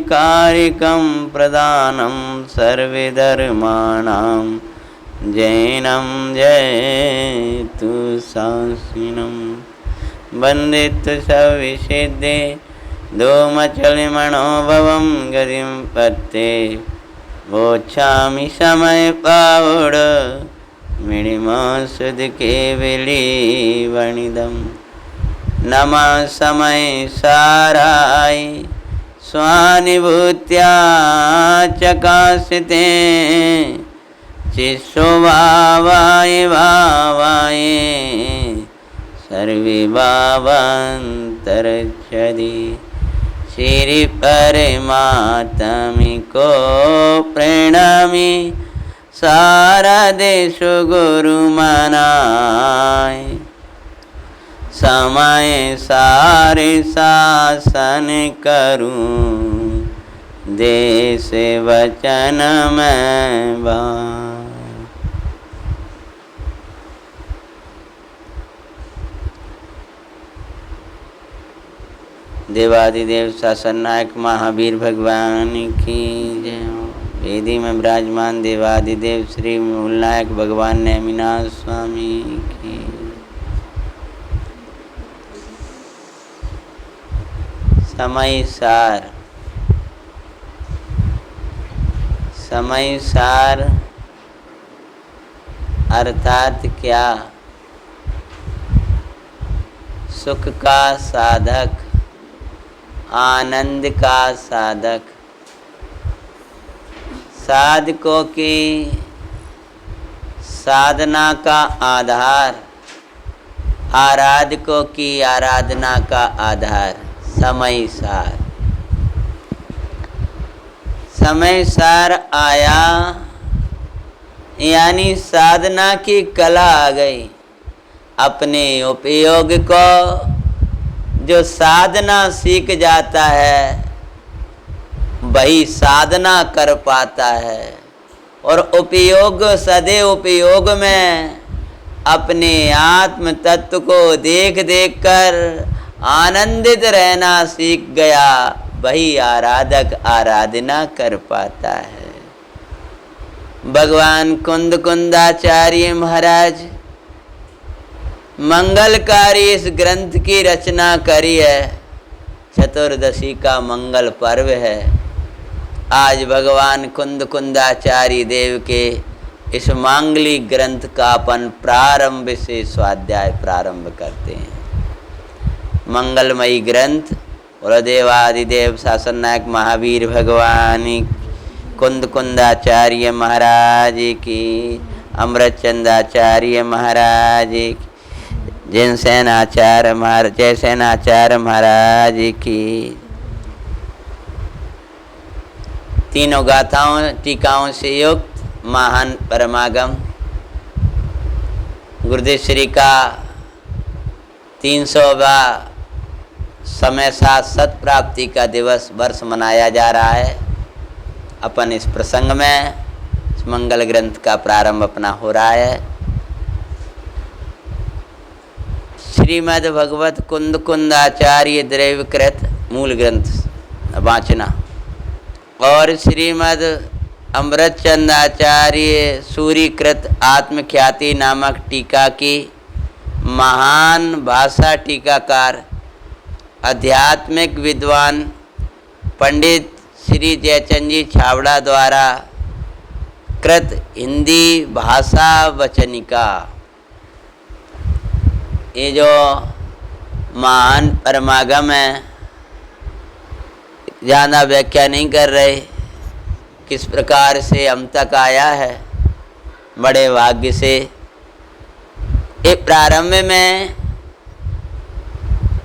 कारिकं प्रदानं सर्वधर्माणां जैनं जयतु शासिनं वन्दे तु सविशेद्ये धूमचलिमणोभवं गतिं पत्ते वोच्छामि समयपावुड मिणिमासुद केवली वणिदं नमः समय साराय स्वानुभूत्या चकाशिते चिशोभावाय भावाय सर्वे भावान्तरच्छति श्री परमात्मी को प्रणमि सारा देश गुरु मनाय समय सारे शासन करूं देश वचन में बा। देवादिदेव शासन नायक महावीर भगवान की जय। वेदी में विराजमान देवादिदेव श्री मूलनायक भगवान नेमिनाथ स्वामी की। समय सार अर्थात क्या? सुख का साधक, आनंद का साधक, साधकों की साधना का आधार, आराधकों की आराधना का आधार समय सार। समय सार आया यानी साधना की कला आ गई। अपने उपयोग को जो साधना सीख जाता है वही साधना कर पाता है, और उपयोग सदैव उपयोग में अपने आत्म तत्व को देख देख कर आनंदित रहना सीख गया, वही आराधक आराधना कर पाता है। भगवान कुंद कुंदाचार्य महाराज मंगलकारी इस ग्रंथ की रचना करी है। चतुर्दशी का मंगल पर्व है। आज भगवान कुंद कुंदाचार्य देव के इस मांगलिक ग्रंथ का अपन प्रारंभ से स्वाध्याय प्रारंभ करते हैं। मंगलमयी ग्रंथ और देवादिदेव शासन नायक महावीर भगवान कुंद कुंदाचार्य महाराज की, अमृतचंदाचार्य महाराज की, जयसेनाचार्य महाराज की। तीनों गाथाओं टीकाओं से युक्त महान परमागम गुरुदेव श्री का 300वां समय साथ सत प्राप्ति का दिवस वर्ष मनाया जा रहा है। अपन इस प्रसंग में इस मंगल ग्रंथ का प्रारंभ अपना हो रहा है। श्रीमद् भगवत कुंद कुंदाचार्य द्रव्यकृत मूल ग्रंथ वाचना और श्रीमद् अमृतचंदाचार्य सूरीकृत आत्मख्याति नामक टीका की महान भाषा टीकाकार आध्यात्मिक विद्वान पंडित श्री जयचंद जी छाबड़ा द्वारा कृत हिंदी भाषा वचनिका। ये जो महान परमागम है, ज़्यादा व्याख्या नहीं कर रहे, किस प्रकार से हम तक आया है बड़े भाग्य से। एक प्रारंभ में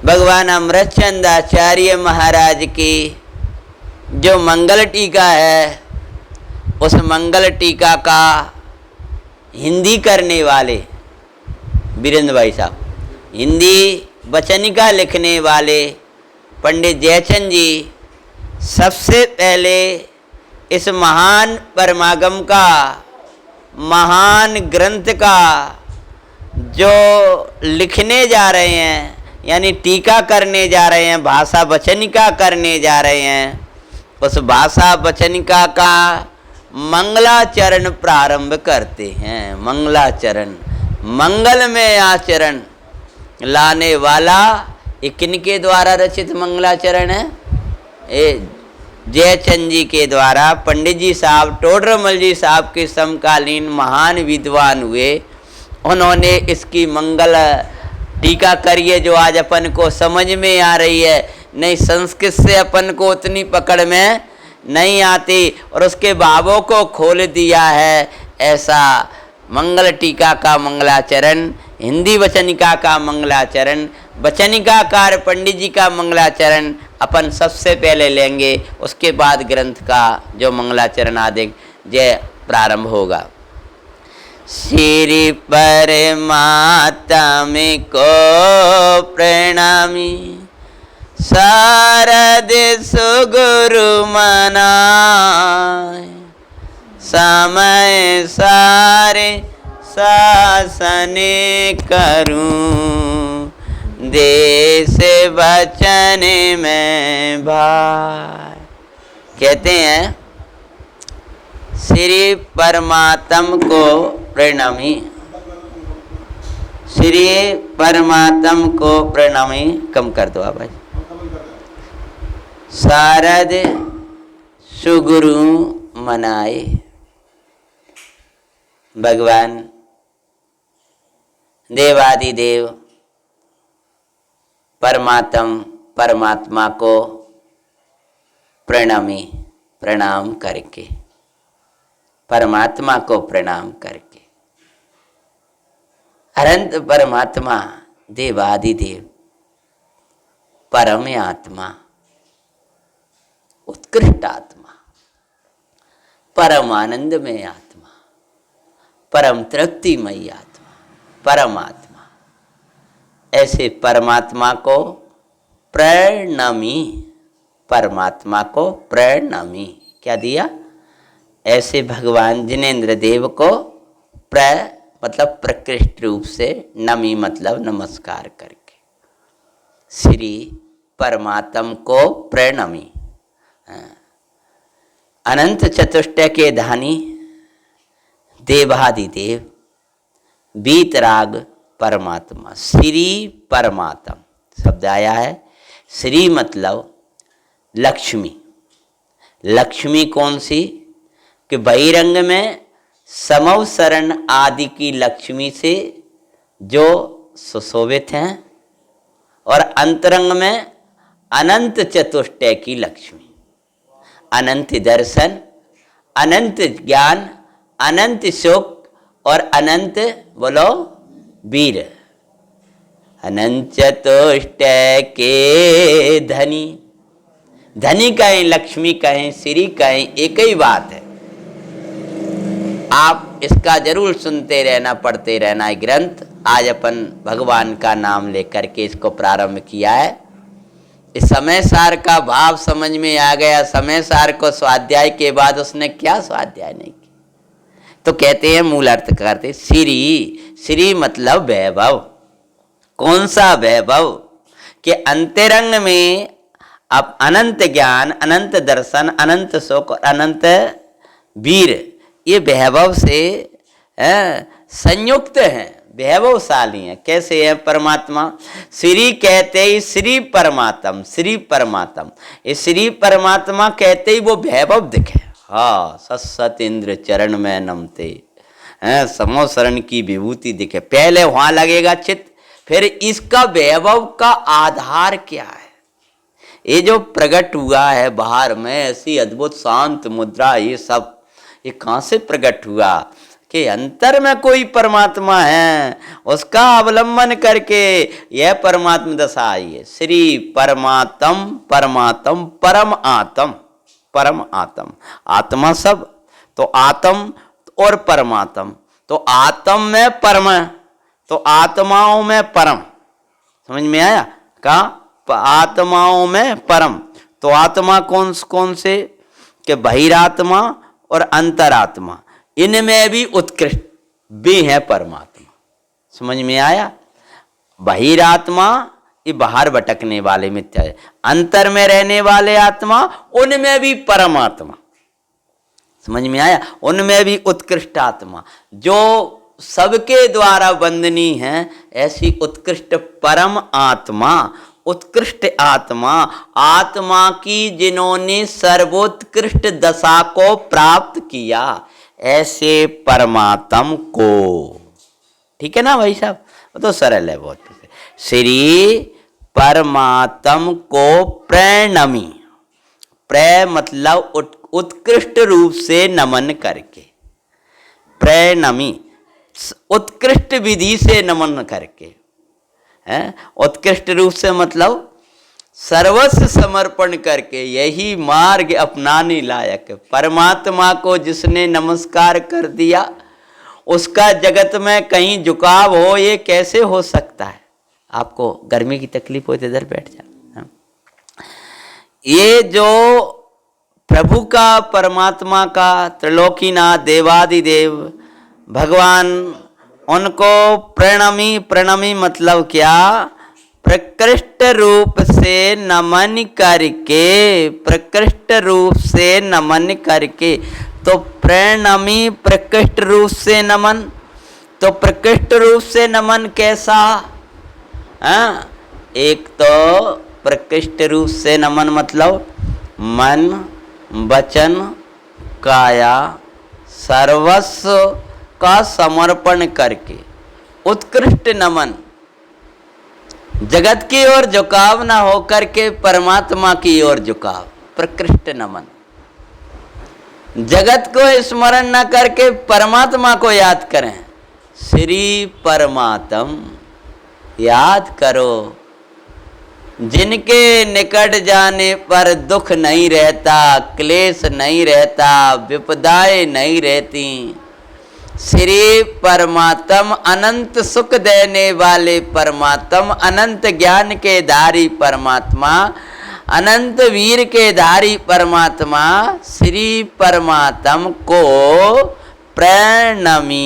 भगवान अमृतचंदाचार्य महाराज की जो मंगल टीका है, उस मंगल टीका का हिंदी करने वाले वीरेंद्र भाई साहब, हिंदी वचनिका लिखने वाले पंडित जयचंद जी सबसे पहले इस महान परमागम का, महान ग्रंथ का जो लिखने जा रहे हैं, यानी टीका करने जा रहे हैं, भाषा वचनिका करने जा रहे हैं, उस भाषा वचनिका का मंगलाचरण प्रारंभ करते हैं। मंगलाचरण, मंगल में आचरण लाने वाला ये किनके द्वारा रचित मंगलाचरण है? जयचंद जी के द्वारा। पंडित जी साहब, टोडरमल जी साहब के समकालीन महान विद्वान हुए, उन्होंने इसकी मंगल टीका करिए जो आज अपन को समझ में आ रही है। नहीं, संस्कृत से अपन को उतनी पकड़ में नहीं आती, और उसके भावों को खोल दिया है। ऐसा मंगल टीका का मंगलाचरण, हिंदी वचनिका का मंगलाचरण, वचनिकाकार पंडित जी का मंगलाचरण अपन सबसे पहले लेंगे। उसके बाद ग्रंथ का जो मंगलाचरण आदि जय प्रारंभ होगा। श्री परमात्मा को प्रणामी, शारद सुगुरु मनाए, समय सारे शासन करूं, देश वचन में भाई। कहते हैं श्री परमात्म को प्रणामी, श्री परमात्म को प्रणामी। कम कर दो आप भाई। शारद सुगुरु मनाए, भगवान देवादिदेव परमात्मा को प्रणामी, प्रणाम करके, परमात्मा को प्रणाम करके, अनंत परमात्मा देवादिदेव परम आत्मा, उत्कृष्ट आत्मा, परम आनंदमय आत्मा, परम तृप्तिमयी आत्मा, परमात्मा, ऐसे परमात्मा को प्रणामी, परमात्मा को प्रणामी। क्या दिया? ऐसे भगवान जिनेन्द्र देव को मतलब प्रकृष्ट रूप से, नमी मतलब नमस्कार करके, श्री परमात्म को प्रणामी। अनंत चतुष्टय के धानी देवादिदेव, वीतराग परमात्मा, श्री परमात्म शब्द आया है। श्री मतलब लक्ष्मी। लक्ष्मी कौन सी? कि बहिरंग में समवसरण आदि की लक्ष्मी से जो सुशोभित हैं, और अंतरंग में अनंत चतुष्टय की लक्ष्मी, अनंत दर्शन, अनंत ज्ञान, अनंत सुख और अनंत बोलो वीर। अनंत चतुष्टय के धनी, धनी कहें, लक्ष्मी कहें, श्री कहें, एक ही बात है। आप इसका जरूर सुनते रहना, पढ़ते रहना है ग्रंथ। आज अपन भगवान का नाम लेकर के इसको प्रारंभ किया है। इस समय सार का भाव समझ में आ गया। समय सार को स्वाध्याय के बाद उसने क्या स्वाध्याय नहीं किया, तो कहते हैं मूल अर्थ करते श्री। श्री मतलब वैभव। कौन सा वैभव? कि अंतरंग में अब अनंत ज्ञान, अनंत दर्शन, अनंत सुख और अनंत वीर, ये वैभव से संयुक्त हैं, वैभवशाली हैं। कैसे है परमात्मा? श्री कहते ही श्री परमात्म, श्री परमात्म, ये श्री परमात्मा कहते ही वो वैभव दिखे। हाँ, सत इंद्र चरण में नमते, समोसरण की विभूति दिखे। पहले वहां लगेगा चित्त, फिर इसका वैभव का आधार क्या है? ये जो प्रकट हुआ है बाहर में, ऐसी अद्भुत शांत मुद्रा, ये सब ये कहाँ से प्रकट हुआ? कि अंतर में कोई परमात्मा है, उसका अवलंबन करके यह परमात्मा दशा आई है। श्री परमात्म, परमात्म, परम आत्म, परम आत्म, आत्मा सब तो आत्म और परमात्म, तो आत्म में परम, तो आत्माओं में परम। समझ में आया? कहा आत्माओं में परम। तो आत्मा कौन से? कि बहिरात्मा और अंतरात्मा, इनमें भी उत्कृष्ट भी है परमात्मा। समझ में आया? बहिरात्मा ये बाहर भटकने वाले मिथ्या है। अंतर में रहने वाले आत्मा, उनमें भी परमात्मा। समझ में आया? उनमें भी उत्कृष्ट आत्मा जो सबके द्वारा वंदनीय है, ऐसी उत्कृष्ट परम आत्मा, उत्कृष्ट आत्मा, आत्मा की जिन्होंने सर्वोत्कृष्ट दशा को प्राप्त किया, ऐसे परमात्म को। ठीक है ना भाई साहब? तो सरल है बहुत। श्री परमात्म को प्रणमी, प्र मतलब उत्कृष्ट रूप से नमन करके, प्रणमी उत्कृष्ट विधि से नमन करके, है उत्कृष्ट रूप से मतलब सर्वस्व समर्पण करके, यही मार्ग अपनाने लायक। परमात्मा को जिसने नमस्कार कर दिया उसका जगत में कहीं झुकाव हो, ये कैसे हो सकता है? आपको गर्मी की तकलीफ हो तो इधर बैठ जा। ये जो प्रभु का, परमात्मा का, त्रिलोकीनाथ देवादिदेव भगवान, उनको प्रणमी, प्रणमी मतलब क्या? प्रकृष्ट रूप से नमन करके, प्रकृष्ट रूप से नमन करके। तो प्रणमी प्रकृष्ट रूप से नमन, तो प्रकृष्ट रूप से नमन कैसा? एक तो प्रकृष्ट रूप से नमन मतलब मन, वचन, काया, सर्वस्व का समर्पण करके उत्कृष्ट नमन, जगत की ओर झुकाव ना हो करके परमात्मा की ओर झुकाव, प्रकृष्ट नमन। जगत को स्मरण न करके परमात्मा को याद करें। श्री परमात्म याद करो, जिनके निकट जाने पर दुख नहीं रहता, क्लेश नहीं रहता, विपदाएं नहीं रहती। श्री परमात्म अनंत सुख देने वाले परमात्म, अनंत ज्ञान के धारी परमात्मा, अनंत वीर के धारी परमात्मा, श्री परमात्म को प्रणमी,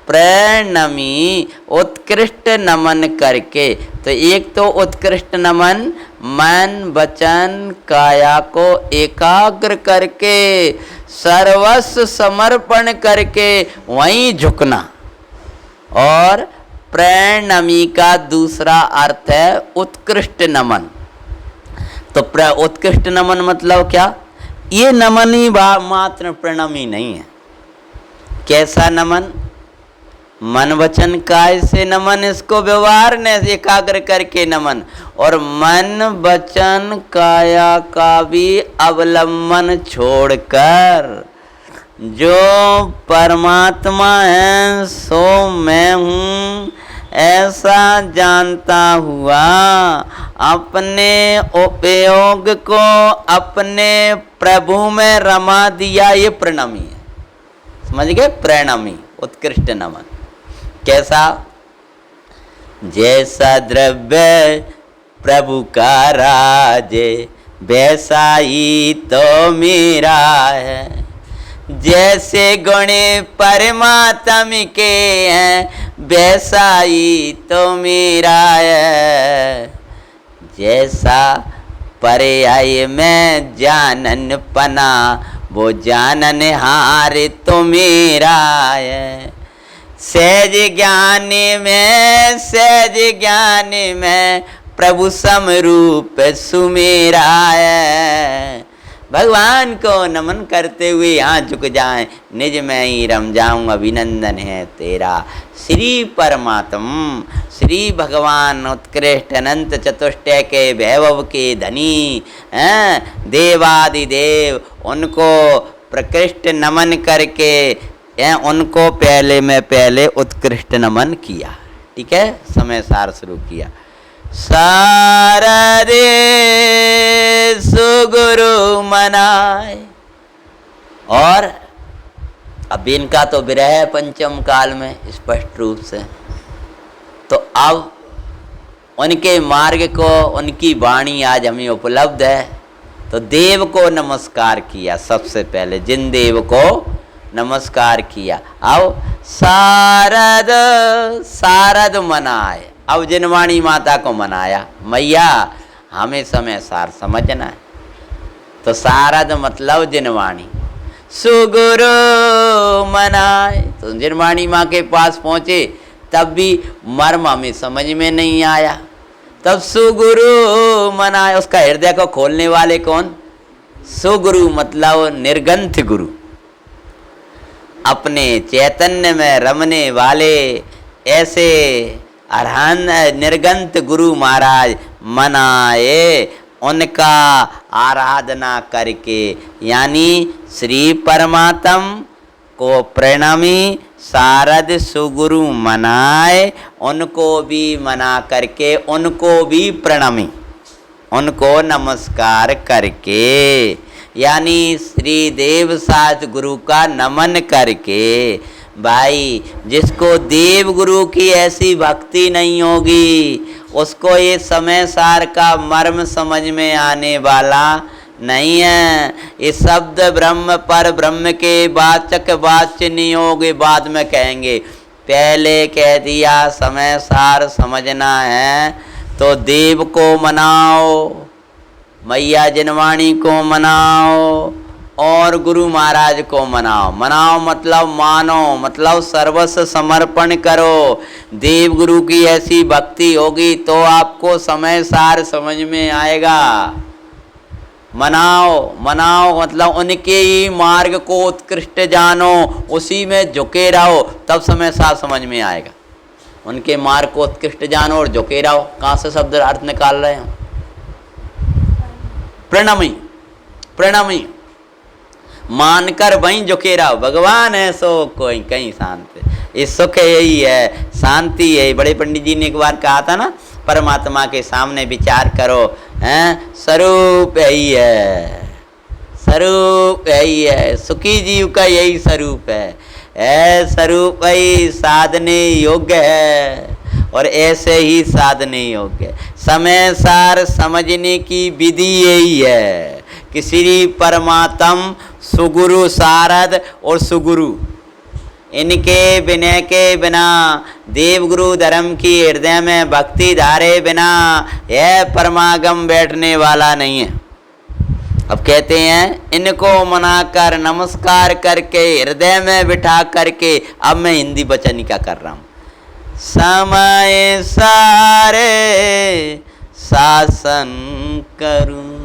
प्रणमी उत्कृष्ट नमन करके। तो एक तो उत्कृष्ट नमन मन, वचन, काया को एकाग्र करके, सर्वस्व समर्पण करके वहीं झुकना। और प्रणमी का दूसरा अर्थ है उत्कृष्ट नमन। तो उत्कृष्ट नमन मतलब क्या? ये नमन ही मात्र प्रणमी नहीं है। कैसा नमन? मन वचन काय से नमन, इसको व्यवहार ने एकाग्र करके नमन। और मन वचन काया का भी अवलंबन छोड़कर, जो परमात्मा है सो मैं हूँ ऐसा जानता हुआ, अपने उपयोग को अपने प्रभु में रमा दिया, ये प्रणमी है। समझ गए? प्रणमी उत्कृष्ट नमन। कैसा? जैसा द्रव्य प्रभु का राजे, वैसा ही तो मेरा है। जैसे गुण परमात्मा के हैं, वैसा ही तो मेरा है। जैसा पर्याय में जानन पना, वो जानन हार तो मेरा है। सहज ज्ञान में, सहज ज्ञान में प्रभु समरूप सुमेरा है। भगवान को नमन करते हुए यहाँ झुक जाएं, निज में ही रम जाऊं, अभिनंदन है तेरा। श्री परमात्म, श्री भगवान उत्कृष्ट अनंत चतुष्टय के वैभव के धनी हैं, देवादिदेव, उनको प्रकृष्ट नमन करके उनको पहले उत्कृष्ट नमन किया। ठीक है? समय सार शुरू किया। शारदे सुगुरु मनाए। और अब इनका तो विरह पंचम काल में स्पष्ट रूप से। तो अब उनके मार्ग को, उनकी वाणी आज हमें उपलब्ध है। तो देव को नमस्कार किया सबसे पहले, जिन देव को नमस्कार किया। अब शारद, शारद मनाए। अब जिनवाणी माता को मनाया, मैया हमें समय सार समझना है। तो शारद मतलब जिनवाणी, सुगुरु मनाए। तो जिनवाणी माँ के पास पहुँचे, तब भी मर्म हमें समझ में नहीं आया। तब सुगुरु मनाए, उसका हृदय को खोलने वाले कौन? सुगुरु मतलब निर्गंथ गुरु, अपने चैतन्य में रमने वाले ऐसे अरहंत निर्गंथ गुरु महाराज मनाए, उनका आराधना करके, यानी श्री परमात्म को प्रणामी शारद सुगुरु मनाए, उनको भी मना करके, उनको भी प्रणामी, उनको नमस्कार करके, यानी श्री देव साथ गुरु का नमन करके। भाई जिसको देव गुरु की ऐसी भक्ति नहीं होगी, उसको ये समय सार का मर्म समझ में आने वाला नहीं है। ये शब्द ब्रह्म पर ब्रह्म के वाचक वाच्य नियोग बाद में कहेंगे, पहले कह दिया समय सार समझना है तो देव को मनाओ, मैया जिनवाणी को मनाओ और गुरु महाराज को मनाओ। मनाओ मतलब मानो, मतलब सर्वस्व समर्पण करो। देव गुरु की ऐसी भक्ति होगी तो आपको समय सार समझ में आएगा। मनाओ, मनाओ मतलब उनके ही मार्ग को उत्कृष्ट जानो, उसी में झुके रहो, तब समय सार समझ में आएगा। उनके मार्ग को उत्कृष्ट जानो और झुके रहो, कहाँ से शब्द अर्थ निकाल रहे हो? प्रणमी, प्रणमी मानकर वहीं झुके रहो। भगवान है सो कोई कहीं शांत, ये सुख यही है, शांति यही। बड़े पंडित जी ने एक बार कहा था ना, परमात्मा के सामने विचार करो, हैं स्वरूप यही है, स्वरूप यही है, सुखी जीव का यही स्वरूप है स्वरूप ही साधने योग्य है और ऐसे ही साधने योग्य। समय सार समझने की विधि यही है कि श्री परमात्म सुगुरु शारद और सुगुरु, इनके विनय के बिना, देव गुरु धर्म की हृदय में भक्ति धारे बिना यह परमागम बैठने वाला नहीं है। अब कहते हैं इनको मनाकर नमस्कार करके हृदय में बिठा करके, अब मैं हिंदी वचन क्या कर रहा हूँ, समय सारे शासन करूं,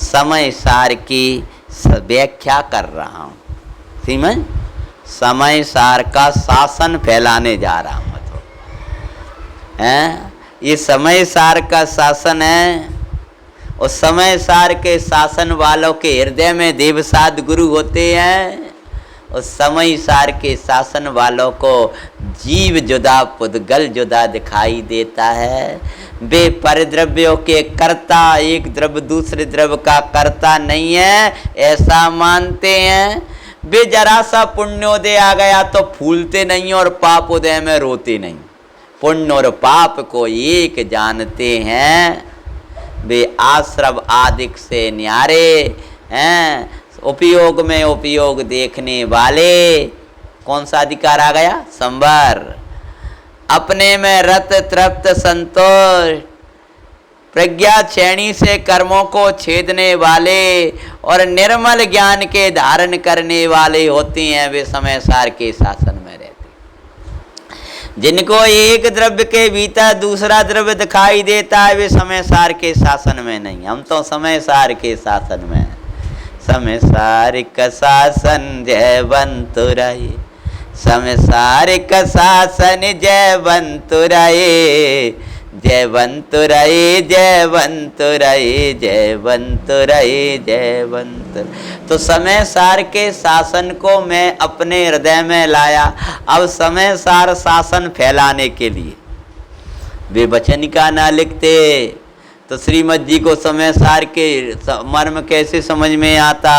समय सार की व्याख्या कर रहा हूँ। समझ, समय सार का शासन फैलाने जा रहा हूँ। मतलब ये समय सार का शासन है, और समय सार के शासन वालों के हृदय में देवसाद गुरु होते हैं। उस समय सार के शासन वालों को जीव जुदा पुद्गल जुदा दिखाई देता है। वे परिद्रव्यों के कर्ता, एक द्रव्य दूसरे द्रव्य का कर्ता नहीं है, ऐसा मानते हैं। वे जरा सा पुण्योदय आ गया तो फूलते नहीं और पापोदय में रोते नहीं, पुण्य और पाप को एक जानते हैं। वे आश्रव आदिक से न्यारे हैं, उपयोग में उपयोग देखने वाले। कौन सा अधिकार आ गया? संवर, अपने में रत तृप्त संतोष, प्रज्ञा श्रेणी से कर्मों को छेदने वाले और निर्मल ज्ञान के धारण करने वाले होते हैं। वे समय सार के शासन में रहते। जिनको एक द्रव्य के भीतर दूसरा द्रव्य दिखाई देता है, वे समय सार के शासन में नहीं। हम तो समय सार के शासन में। समय सार का शासन जयवंत रहे, समय सार का शासन जयवंत रहे, जयवंत रहे, जयवंत रहे, जयवंत रहे, जयवंत। तो समय सार के शासन को मैं अपने हृदय में लाया। अब समय सार शासन फैलाने के लिए वे वचन का ना लिखते तो श्रीमद जी को समय सार के मर्म कैसे समझ में आता।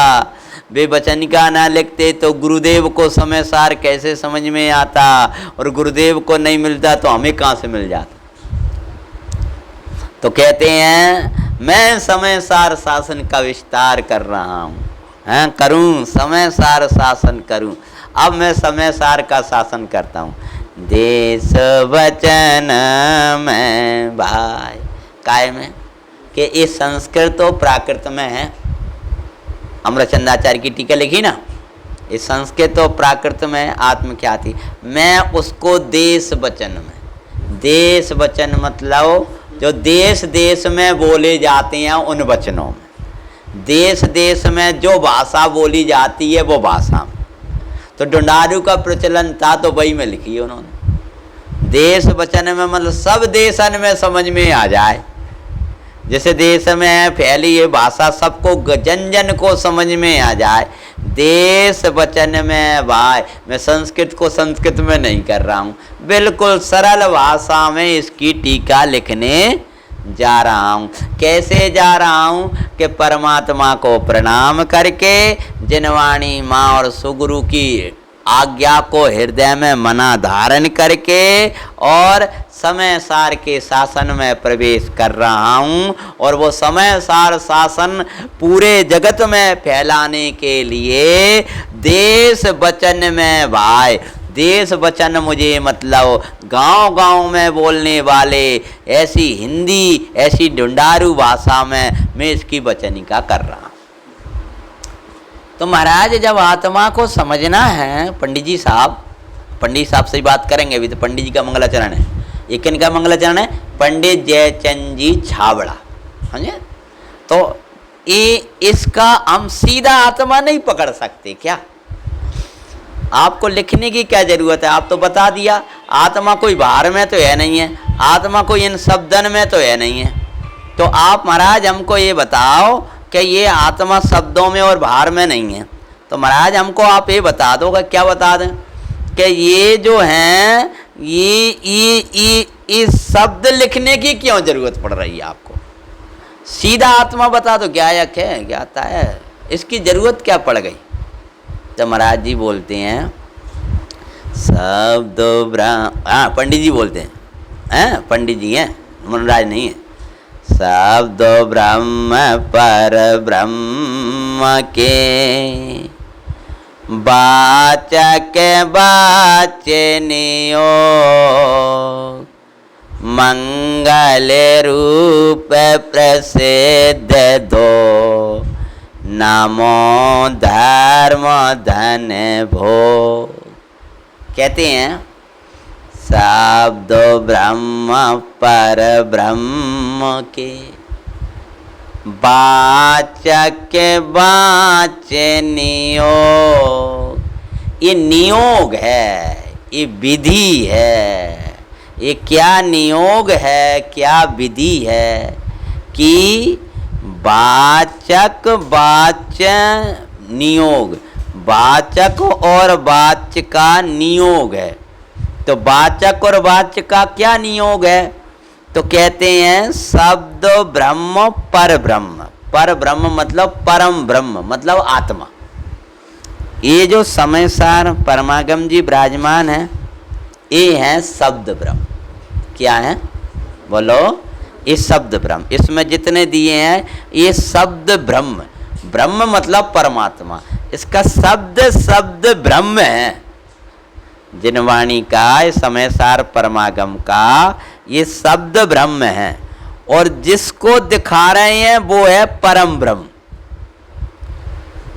वे वचन का ना लिखते तो गुरुदेव को समय सार कैसे समझ में आता, और गुरुदेव को नहीं मिलता तो हमें कहाँ से मिल जाता। तो कहते हैं मैं समय सार शासन का विस्तार कर रहा हूँ, हैं करूँ, समय सार शासन करूँ। अब मैं समय सार का शासन करता हूँ। देश वचन में भाई काय में कि ये संस्कृत और प्राकृत में है। अमरचंदाचार्य की टीका लिखी ना, ये संस्कृत और प्राकृत में आत्मख्याति, मैं उसको देश वचन में, देश वचन मतलब जो देश देश में बोले जाते हैं उन वचनों में, देश देश में जो भाषा बोली जाती है वो भाषा में। तो ढूंढारू का प्रचलन था तो वही में लिखी है उन्होंने, देश वचन में मतलब सब देशन में समझ में आ जाए। जैसे देश में फैली ये भाषा सबको जन जन को समझ में आ जाए, देश वचन में भाई मैं संस्कृत को संस्कृत में नहीं कर रहा हूँ, बिल्कुल सरल भाषा में इसकी टीका लिखने जा रहा हूँ। कैसे जा रहा हूँ कि परमात्मा को प्रणाम करके जिनवाणी माँ और सुगुरु की आज्ञा को हृदय में मना धारण करके और समय सार के शासन में प्रवेश कर रहा हूँ, और वो समय सार शासन पूरे जगत में फैलाने के लिए देश वचन में भाई, देश वचन मुझे मतलब गांव गांव में बोलने वाले ऐसी हिंदी ऐसी ढूंढारू भाषा में मैं इसकी वचनिका कर रहा हूँ। तो महाराज जब आत्मा को समझना है, पंडित जी साहब से बात करेंगे अभी, तो पंडित जी का मंगलाचरण है। ये किन का मंगलाचरण है? पंडित जयचंद जी छाबड़ा, समझे? तो ये इसका हम सीधा आत्मा नहीं पकड़ सकते क्या? आपको लिखने की क्या जरूरत है, आप तो बता दिया। आत्मा कोई बाहर में तो है नहीं है, आत्मा कोई इन शब्दन में तो है नहीं है। तो आप महाराज हमको ये बताओ कि ये आत्मा शब्दों में और बाहर में नहीं है। तो महाराज हमको आप ये बता दो, क्या बता दें कि ये जो हैं ये शब्द लिखने की क्यों जरूरत पड़ रही है आपको? सीधा आत्मा बता दो, ज्ञायक है, ज्ञाता है, इसकी जरूरत क्या पड़ गई? तो महाराज जी बोलते हैं शब्द ब्रह्म, हाँ पंडित जी बोलते हैं, पंडित जी हैं, मनराज नहीं है। शब्द ब्रह्म पर ब्रह्म के वाचक वाचनियो मंगल रूप प्रसिद्ध दो नमो धर्म धन भो। कहते हैं शब्द ब्रह्म पर ब्रह्म के वाचक वाचनियो, ये नियोग है, ये विधि है। ये क्या नियोग है, क्या विधि है कि वाचक वाच्य नियोग, वाचक और वाच्य का नियोग है। तो वाचक और वाच्य का क्या नियोग है? तो कहते हैं शब्द ब्रह्म पर ब्रह्म, पर ब्रह्म मतलब परम ब्रह्म मतलब आत्मा। ये जो समय सार परमागम जी विराजमान है, ये है शब्द ब्रह्म। क्या है बोलो? ये शब्द ब्रह्म, इसमें जितने दिए हैं ये शब्द ब्रह्म, ब्रह्म मतलब परमात्मा, इसका शब्द ब्रह्म है। जिनवाणी का समय सार परमागम का ये शब्द ब्रह्म है, और जिसको दिखा रहे हैं वो है परम ब्रह्म।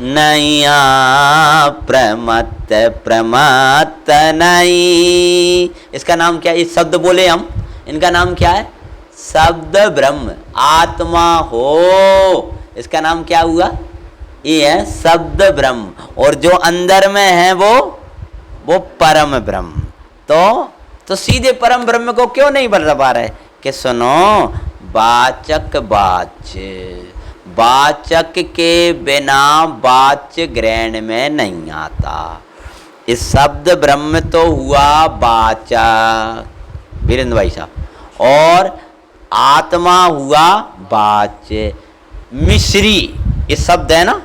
नैया प्रमत्त प्रमत्त नहीं, इसका नाम क्या है? इस शब्द बोले हम, इनका नाम क्या है? शब्द ब्रह्म। आत्मा हो, इसका नाम क्या हुआ? ये है शब्द ब्रह्म, और जो अंदर में है वो परम ब्रह्म। तो सीधे परम ब्रह्म को क्यों नहीं बता पा रहे कि सुनो वाचक वाच्य, वाचक के बिना वाच्य ग्रहण में नहीं आता। इस शब्द ब्रह्म तो हुआ वाचक वीरेंद्र भाई साहब, और आत्मा हुआ वाच्य। मिश्री ये शब्द है ना,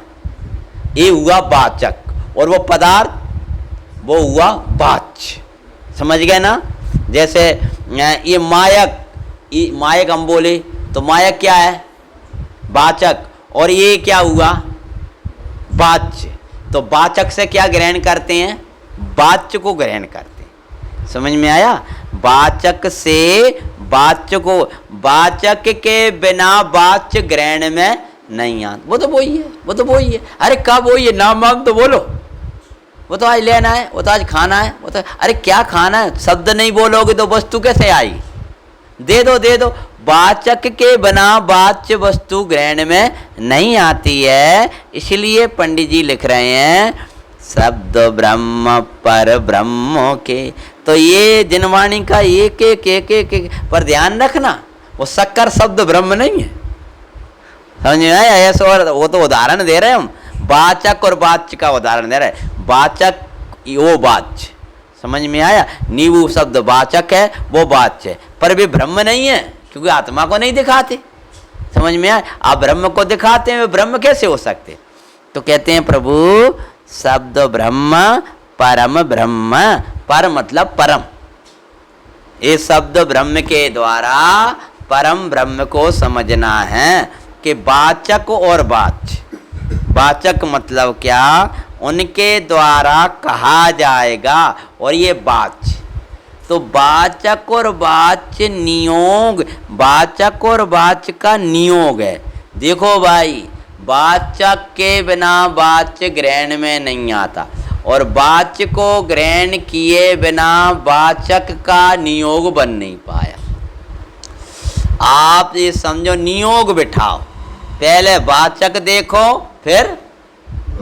ये हुआ वाचक, और वो पदार्थ वो हुआ वाच्य। समझ गए ना? जैसे ये मायक हम बोले तो मायक क्या है? वाचक, और ये क्या हुआ? वाच्य। तो वाचक से क्या ग्रहण करते हैं? वाच्य को ग्रहण करते हैं। समझ में आया? वाचक से वाच्य को, वाचक के बिना वाच्य ग्रहण में नहीं आता। वो तो वही है, वो तो वही है। अरे कब वही है? नाम वाम तो बोलो। वो तो आज लेना है, वो तो आज खाना है, वो तो अरे क्या खाना है? शब्द नहीं बोलोगे तो वस्तु कैसे आएगी? दे दो दे दो। वाचक के बिना वाच्य वस्तु ग्रहण में नहीं आती है। इसलिए पंडित जी लिख रहे हैं शब्द ब्रह्म पर ब्रह्म के। तो ये जिनवाणी का एक एक पर ध्यान रखना। वो शक्कर शब्द ब्रह्म नहीं है, समझ में आया? ऐसा, और वो तो उदाहरण दे रहे हैं हम, वाचक और वाच्य का उदाहरण दे रहे हैं। वाचक वो वाच्य, समझ में आया? नींबू शब्द वाचक है, वो वाच्य है, पर वे ब्रह्म नहीं है, क्योंकि आत्मा को नहीं दिखाते। समझ में आया? आप ब्रह्म को दिखाते हैं, वे ब्रह्म कैसे हो सकते? तो कहते हैं प्रभु शब्द ब्रह्म परम ब्रह्म, पर मतलब परम। ये शब्द ब्रह्म के द्वारा परम ब्रह्म को समझना है कि वाचक और वाच्य। वाचक मतलब क्या? उनके द्वारा कहा जाएगा, और ये वाच्य। तो वाचक और वाच्य नियोग, वाचक और वाच्य का नियोग है। देखो भाई, वाचक के बिना वाच्य ग्रहण में नहीं आता, और वाच्य को ग्रहण किए बिना वाचक का नियोग बन नहीं पाया। आप ये समझो, नियोग बिठाओ, पहले वाचक देखो फिर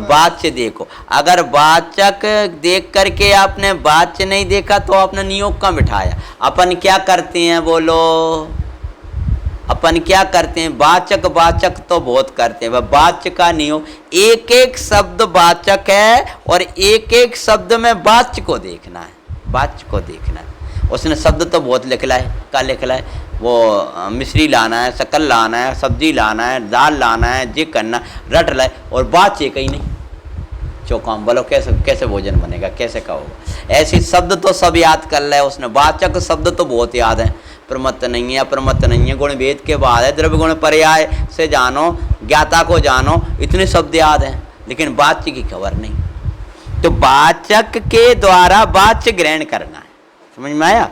वाच्य देखो। अगर वाचक देख करके आपने वाच्य नहीं देखा तो आपने नियोग कहाँ बिठाया? अपन क्या करते हैं बोलो? अपन क्या करते हैं? वाचक वाचक तो बहुत करते हैं, वह वाच्य का नियोग। एक एक शब्द वाचक है और एक एक शब्द में वाच्य को देखना है, वाच्य को देखना है। उसने शब्द तो बहुत लिखला है, क्या लिखला है? वो मिश्री लाना है, शक्कर लाना है, सब्जी लाना है, दाल लाना है, जे करना, रट लाए, और वाच्य कहीं नहीं। चौकाम बोलो कैसे कैसे भोजन बनेगा, कैसे का होगा? ऐसे शब्द तो सब याद कर ले उसने, वाचक शब्द तो बहुत याद है। प्रमत्त नहीं है, अप्रमत्त नहीं है, गुण भेद के बाद है, द्रव्य गुण पर्याय से जानो, ज्ञाता को जानो, इतने शब्द याद हैं, लेकिन वाच्य की खबर नहीं। तो वाचक के द्वारा वाच्य ग्रहण करना है, समझ में आया?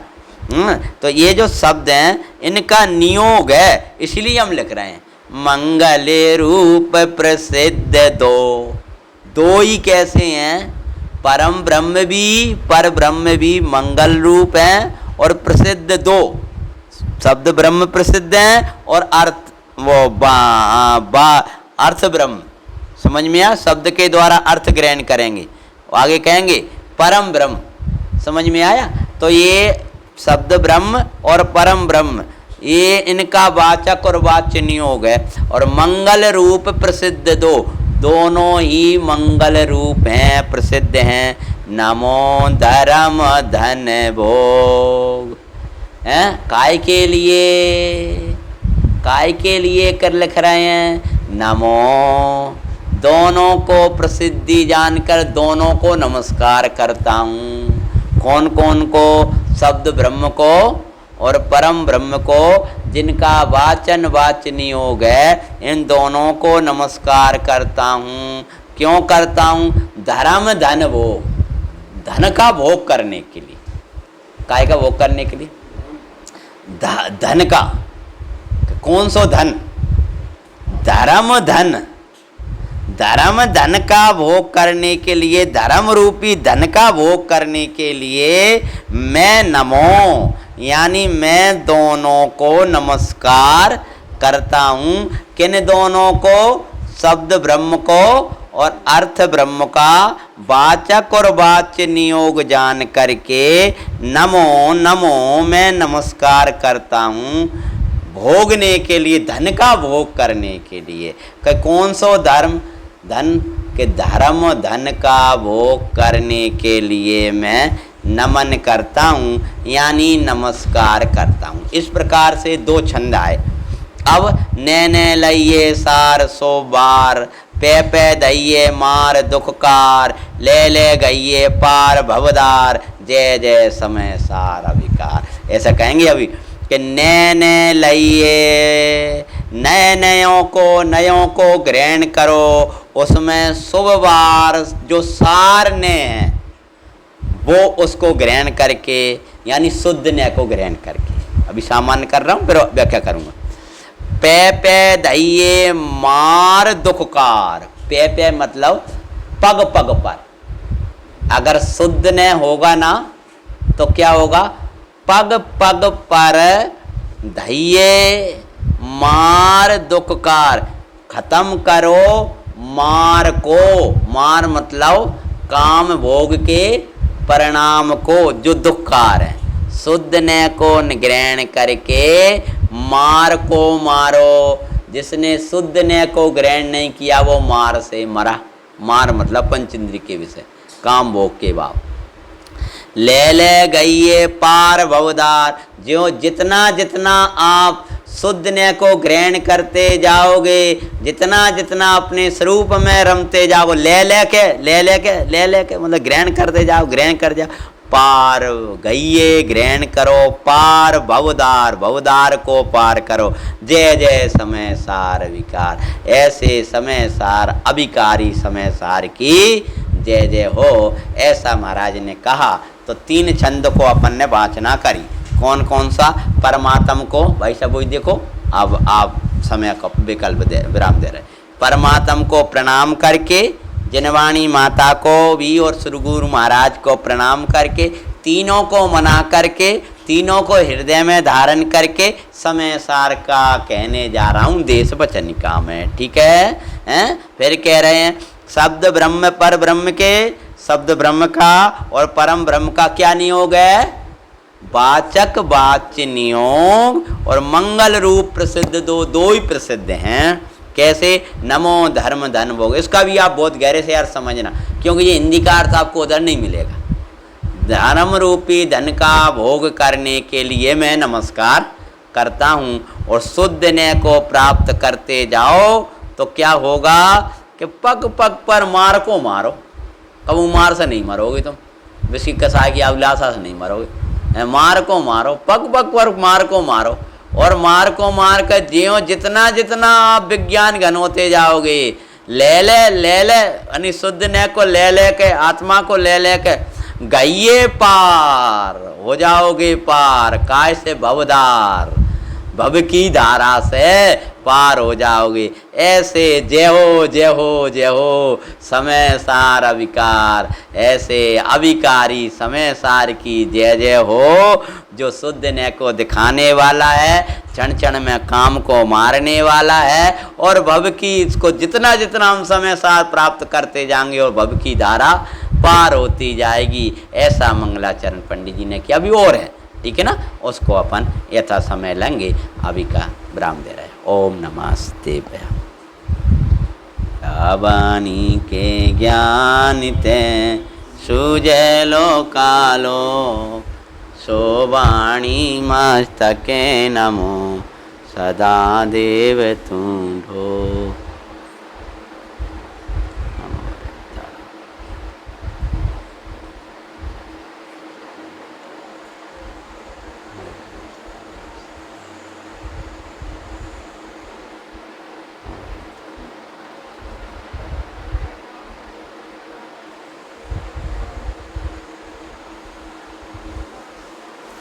तो ये जो शब्द हैं इनका नियोग है, इसलिए हम लिख रहे हैं मंगले रूप प्रसिद्ध दो। दो ही कैसे हैं? परम ब्रह्म भी, पर ब्रह्म भी मंगल रूप हैं, और प्रसिद्ध दो शब्द ब्रह्म प्रसिद्ध हैं, और अर्थ वो अर्थ ब्रह्म। समझ में आया? शब्द के द्वारा अर्थ ग्रहण करेंगे, आगे कहेंगे परम ब्रह्म। समझ में आया? तो ये शब्द ब्रह्म और परम ब्रह्म, ये इनका वाचक और वाच्य नियोग है। और मंगल रूप प्रसिद्ध दो, दोनों ही मंगल रूप हैं, प्रसिद्ध हैं। नमो धर्म धन भोग हैं, काय के लिए? काय के लिए कर लिख रहे हैं? नमो, दोनों को प्रसिद्धि जानकर दोनों को नमस्कार करता हूँ। कौन कौन को? शब्द ब्रह्म को और परम ब्रह्म को, जिनका वाचन वाच्य नियोग है, इन दोनों को नमस्कार करता हूँ। क्यों करता हूँ? धर्म धन भोग, धन का भोग करने के लिए। काय का भोग करने के लिए? धन का। कौन सो धन? धर्म धन। धर्म धन का भोग करने के लिए, धर्म रूपी धन का भोग करने के लिए मैं नमो, यानी मैं दोनों को नमस्कार करता हूँ। किन दोनों को? शब्द ब्रह्म को और अर्थ ब्रह्म का वाचक और वाच्य नियोग जान करके नमो नमो मैं नमस्कार करता हूँ। भोगने के लिए, धन का भोग करने के लिए। कौन सो धर्म? धन के धर्म धन का भोग करने के लिए मैं नमन करता हूँ, यानी नमस्कार करता हूँ। इस प्रकार से दो छंद आए। अब नैने लइये सार सो बार, पे पे दइये मार दुखकार, ले ले गइये पार भवदार, जय जय समय सार अभिकार। ऐसा कहेंगे अभी कि नैने लइये, नए नयों को ग्रहण करो, उसमें शुभ वार जो सार ने है वो उसको ग्रहण करके यानी शुद्ध न्याय को ग्रहण करके। अभी सामान्य कर रहा हूँ, फिर व्याख्या करूंगा। पे पे दहिए मार दुखकार। पे पे मतलब पग पग पर। अगर शुद्ध न्याय होगा ना तो क्या होगा, पग पग पर धैये मार दुखकार, खत्म करो मार को। मार मतलब काम भोग के परिणाम को, जो दुखकार है। शुद्ध न्याय को ग्रहण करके मार को मारो। जिसने शुद्ध न्याय को ग्रहण नहीं किया वो मार से मरा। मार मतलब पंचेंद्रिय के विषय, काम भोग के भाव। ले ले गईये पार भवदार। जो जितना जितना आप शुद्ध न्याय को ग्रहण करते जाओगे, जितना जितना अपने स्वरूप में रमते जाओ, ले लेके मतलब ग्रहण करते जाओ, ग्रहण कर जाओ। पार गईये ग्रहण करो, पार भवदार, भवदार को पार करो। जय जय समय सार विकार, ऐसे समय सार अविकारी समय सार की जय जय हो। ऐसा महाराज ने कहा। तो 3 छंद को अपन ने वाचना करी। कौन कौन सा? परमात्म को, भाई सब वही देखो, अब आप समय का विकल्प दे, विराम दे रहे। परमात्म को प्रणाम करके, जिनवाणी माता को भी और श्री गुरु महाराज को प्रणाम करके, तीनों को मना करके, तीनों को हृदय में धारण करके समय सार का कहने जा रहा हूँ देश वचन का मैं। ठीक है? फिर कह रहे हैं शब्द ब्रह्म पर ब्रह्म के, शब्द ब्रह्म का और परम ब्रह्म का क्या नियोग है? वाचक वाच्य नियोग और मंगल रूप प्रसिद्ध, दो ही प्रसिद्ध हैं। कैसे? नमो धर्म धन भोग। इसका भी आप बहुत गहरे से यार समझना, क्योंकि ये हिंदी का अर्थ आपको उधर नहीं मिलेगा। धर्म रूपी धन का भोग करने के लिए मैं नमस्कार करता हूँ, और शुद्ध न्याय को प्राप्त करते जाओ तो क्या होगा कि पग पग पर मार को मारो। कब मार से नहीं मरोगे तुम, विषि कसाय की अभिलाषा से नहीं मरोगे। मार को मारो, पग पग पर मार को मारो, और मार को मार कर जियो। जितना जितना आप विज्ञान घन होते जाओगे, ले ले यानी शुद्ध न्याय को ले लेके, आत्मा को ले लेके गईये पार हो जाओगे। पार काय से? भवदार, भव की धारा से पार हो जाओगे। ऐसे जय हो जय हो जय हो समय सार अविकार, ऐसे अविकारी समय सार की जय जय हो। जो शुद्ध न्याय को दिखाने वाला है, क्षण क्षण में काम को मारने वाला है, और भव की, इसको जितना जितना हम समय सार प्राप्त करते जाएंगे और भव की धारा पार होती जाएगी। ऐसा मंगलाचरण पंडित जी ने किया। अभी और है, ठीक है ना, उसको अपन यथा समय लेंगे। अभी का विराम दे रहे। ओम नमस्ते। वाणी के ज्ञान ते सुजय लो कालो, सो वाणी मस्तके नमो सदा देव तुम ढो।